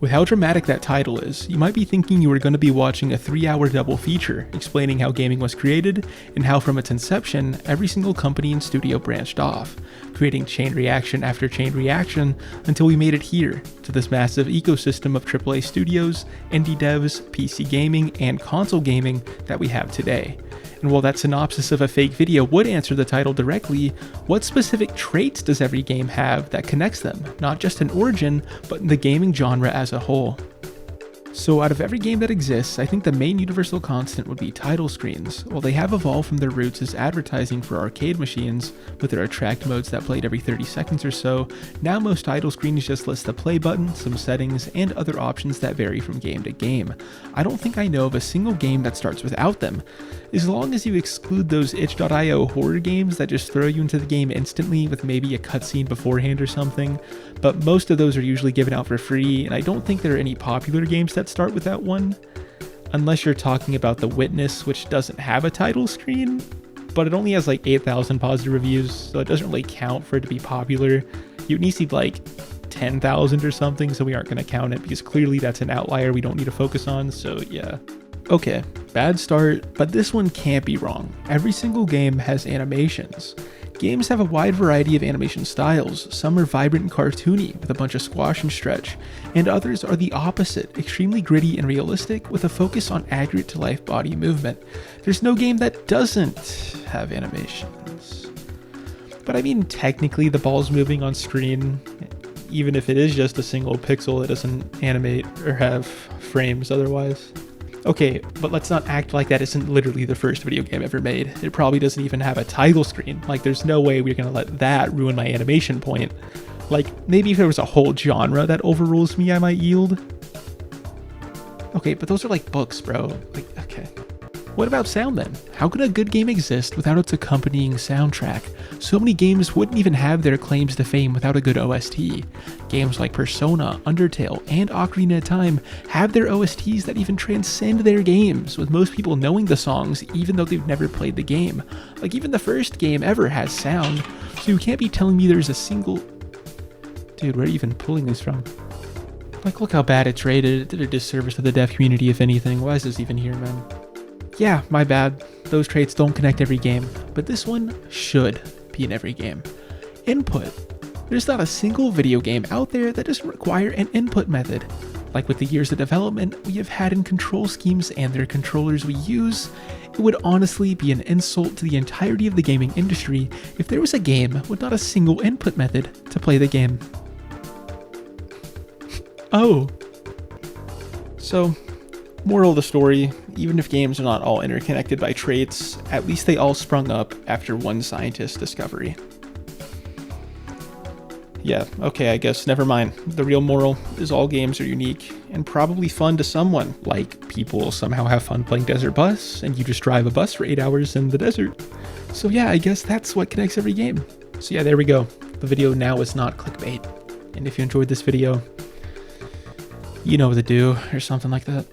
With how dramatic that title is, you might be thinking you were going to be watching a 3-hour double feature explaining how gaming was created and how from its inception, every single company and studio branched off, creating chain reaction after chain reaction until we made it here, to this massive ecosystem of AAA studios, indie devs, PC gaming, and console gaming that we have today. And while that synopsis of a fake video would answer the title directly, what specific traits does every game have that connects them, not just in origin, but in the gaming genre as a whole? So out of every game that exists, I think the main universal constant would be title screens. While they have evolved from their roots as advertising for arcade machines, with their attract modes that played every 30 seconds or so, now most title screens just list the play button, some settings, and other options that vary from game to game. I don't think I know of a single game that starts without them. As long as you exclude those itch.io horror games that just throw you into the game instantly with maybe a cutscene beforehand or something, but most of those are usually given out for free, and I don't think there are any popular games that start without one. Unless you're talking about The Witness, which doesn't have a title screen, but it only has like 8,000 positive reviews, so it doesn't really count for it to be popular. You need to see like 10,000 or something, so we aren't going to count it, because clearly that's an outlier we don't need to focus on, so yeah. Okay, bad start, but this one can't be wrong. Every single game has animations. Games have a wide variety of animation styles. Some are vibrant and cartoony, with a bunch of squash and stretch, and others are the opposite, extremely gritty and realistic, with a focus on accurate to life body movement. There's no game that doesn't have animations. But I mean, technically the ball's moving on screen, even if it is just a single pixel, it doesn't animate or have frames otherwise. Okay, but let's not act like that isn't literally the first video game ever made. It probably doesn't even have a title screen. Like, there's no way we're gonna let that ruin my animation point. Like, maybe if there was a whole genre that overrules me, I might yield. Okay, but those are like books, bro. Like, okay. What about sound then? How could a good game exist without its accompanying soundtrack? So many games wouldn't even have their claims to fame without a good OST. Games like Persona, Undertale, and Ocarina of Time have their OSTs that even transcend their games, with most people knowing the songs even though they've never played the game. Like, even the first game ever has sound, so you can't be telling me there's a single... Dude, where are you even pulling this from? Like, look how bad it's rated. It did a disservice to the deaf community, if anything. Why is this even here, man? Yeah, my bad. Those traits don't connect every game, but this one should be in every game. Input. There's not a single video game out there that doesn't require an input method. Like with the years of development we have had in control schemes and their controllers we use, it would honestly be an insult to the entirety of the gaming industry if there was a game with not a single input method to play the game. Oh. So, moral of the story, even if games are not all interconnected by traits, at least they all sprung up after one scientist's discovery. Yeah, okay, I guess, never mind. The real moral is all games are unique, and probably fun to someone, like people somehow have fun playing Desert Bus, and you just drive a bus for 8 hours in the desert. So yeah, I guess that's what connects every game. So yeah, there we go. The video now is not clickbait. And if you enjoyed this video, you know what to do, or something like that.